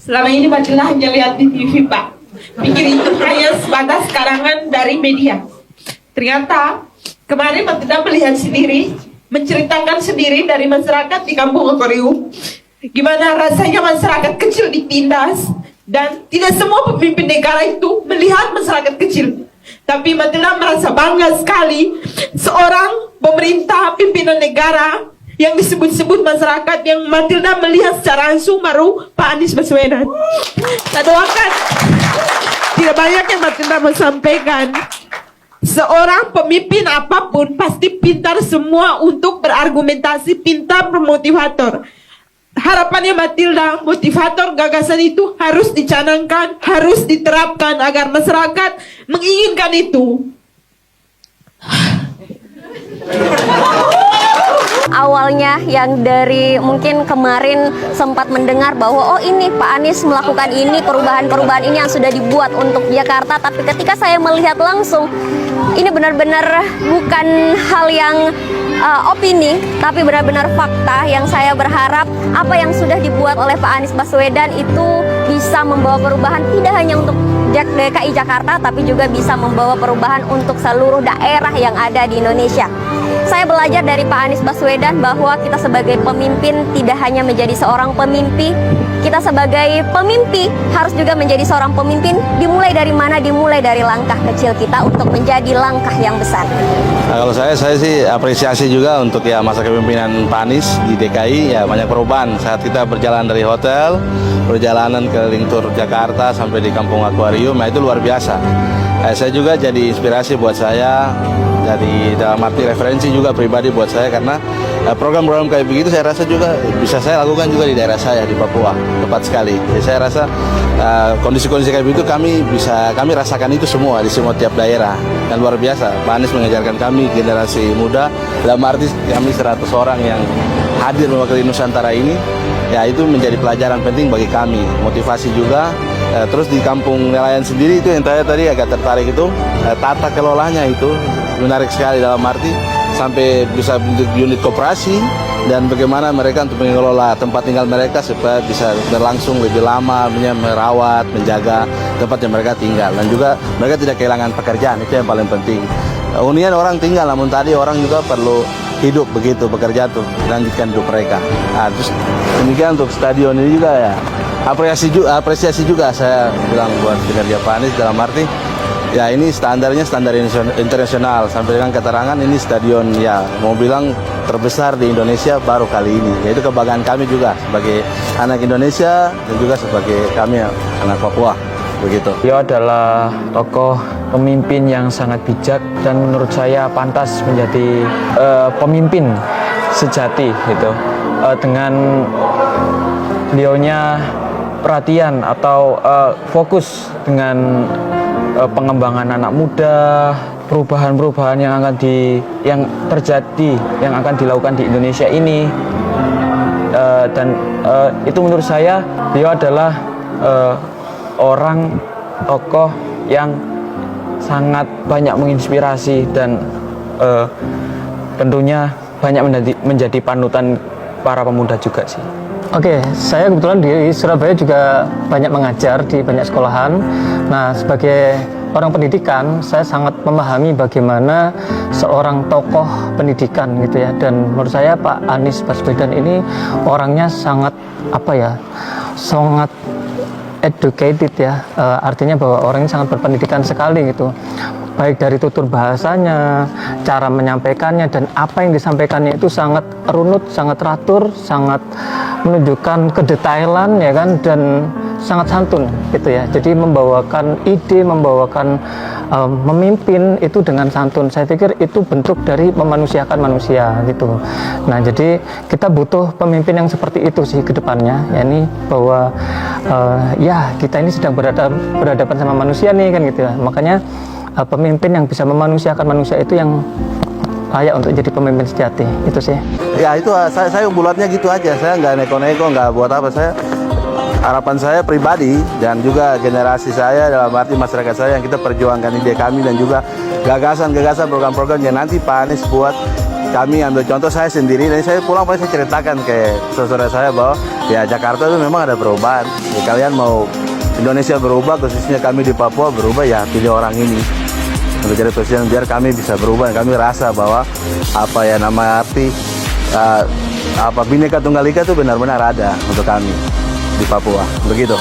Selama ini Matilda hanya lihat di TV, Pak. Pikir itu hanya sebatas karangan dari media. Ternyata kemarin Matilda melihat sendiri, menceritakan sendiri dari masyarakat di Kampung Aquarium, gimana rasanya masyarakat kecil ditindas, dan tidak semua pemimpin negara itu melihat masyarakat kecil. Tapi Matilda merasa bangga sekali seorang pemerintah pimpinan negara yang disebut-sebut masyarakat yang Matilda melihat secara langsung baru Pak Anies Baswedan. Saya doakan, tidak banyak yang Matilda mau sampaikan. Seorang pemimpin apapun pasti pintar semua untuk berargumentasi, pintar bermotivator. Harapannya Matilda, motivator gagasan itu harus dicanangkan, harus diterapkan agar masyarakat menginginkan itu. Awalnya yang dari mungkin kemarin sempat mendengar bahwa oh ini Pak Anies melakukan ini, perubahan-perubahan ini yang sudah dibuat untuk Jakarta, tapi ketika saya melihat langsung ini benar-benar bukan hal yang opini, tapi benar-benar fakta yang saya berharap apa yang sudah dibuat oleh Pak Anies Baswedan itu bisa membawa perubahan tidak hanya untuk DKI Jakarta, tapi juga bisa membawa perubahan untuk seluruh daerah yang ada di Indonesia. Saya belajar dari Pak Anies Baswedan bahwa kita sebagai pemimpin tidak hanya menjadi seorang pemimpi, kita sebagai pemimpi harus juga menjadi seorang pemimpin. Dimulai dari mana? Dimulai dari langkah kecil kita untuk menjadi langkah yang besar. Nah, kalau saya sih apresiasi juga untuk ya masa kepemimpinan Pak Anies di DKI, ya banyak perubahan saat kita berjalan dari hotel, perjalanan keliling tur Jakarta sampai di Kampung Aquarium, nah itu luar biasa. Saya juga jadi inspirasi buat saya, jadi dalam arti referensi juga pribadi buat saya, karena program-program kayak begitu saya rasa juga bisa saya lakukan juga di daerah saya di Papua, tepat sekali. Jadi saya rasa kondisi-kondisi kayak begitu kami rasakan itu semua di semua tiap daerah, dan luar biasa. Pak Anies mengajarkan kami generasi muda, dalam arti kami 100 orang yang hadir mewakili Nusantara ini, ya itu menjadi pelajaran penting bagi kami, motivasi juga. Terus di Kampung Nelayan sendiri itu yang saya tadi agak tertarik itu, tata kelolanya itu menarik sekali, dalam arti sampai bisa bentuk unit koperasi dan bagaimana mereka untuk mengelola tempat tinggal mereka supaya bisa berlangsung lebih lama, merawat, menjaga tempat yang mereka tinggal, dan juga mereka tidak kehilangan pekerjaan, itu yang paling penting. Hunian orang tinggal, namun tadi orang juga perlu hidup begitu, bekerja untuk melanjutkan hidup mereka. Nah, terus demikian untuk stadion ini juga ya. Apresiasi juga saya bilang buat kinerja Pak Anies, dalam arti ya ini standarnya standar internasional, sampai dengan keterangan ini stadion ya mau bilang terbesar di Indonesia baru kali ini. Yaitu kebanggaan kami juga sebagai anak Indonesia dan juga sebagai kami anak Papua begitu. Beliau adalah tokoh pemimpin yang sangat bijak dan menurut saya pantas menjadi pemimpin sejati gitu. Dengan beliaunya perhatian atau fokus dengan pengembangan anak muda, perubahan-perubahan yang terjadi, yang akan dilakukan di Indonesia ini, dan itu menurut saya beliau adalah orang tokoh yang sangat banyak menginspirasi dan tentunya banyak menjadi panutan para pemuda juga sih. Oke, saya kebetulan di Surabaya juga banyak mengajar di banyak sekolahan. Nah, sebagai orang pendidikan, saya sangat memahami bagaimana seorang tokoh pendidikan gitu ya. Dan menurut saya Pak Anies Baswedan ini orangnya sangat sangat educated ya. Artinya bahwa orangnya sangat berpendidikan sekali gitu. Baik dari tutur bahasanya, cara menyampaikannya, dan apa yang disampaikannya itu sangat runut, sangat teratur, sangat menunjukkan kedetailan ya kan, dan sangat santun gitu ya. Jadi membawakan ide, membawakan memimpin itu dengan santun. Saya pikir itu bentuk dari memanusiakan manusia gitu. Nah, jadi kita butuh pemimpin yang seperti itu sih ke depannya. Ya, ini bahwa kita ini sedang berhadapan sama manusia nih kan gitu ya. Makanya pemimpin yang bisa memanusiakan manusia itu yang layak untuk jadi pemimpin sejati, itu sih. Ya itu saya bulatnya gitu aja, saya nggak neko-neko, nggak buat apa. Harapan saya pribadi dan juga generasi saya, dalam arti masyarakat saya, yang kita perjuangkan ide kami dan juga gagasan-gagasan program-program yang nanti Pak Anies buat kami ambil contoh saya sendiri, dan saya pulang pasti saya ceritakan ke saudara saya bahwa ya Jakarta itu memang ada perubahan. Ya, kalian mau Indonesia berubah, khususnya kami di Papua berubah, ya pilih orang ini untuk jadi presiden, biar kami bisa berubah. Kami rasa bahwa apa ya nama arti Bhinneka Tunggal Ika itu benar-benar ada untuk kami di Papua. Begitu.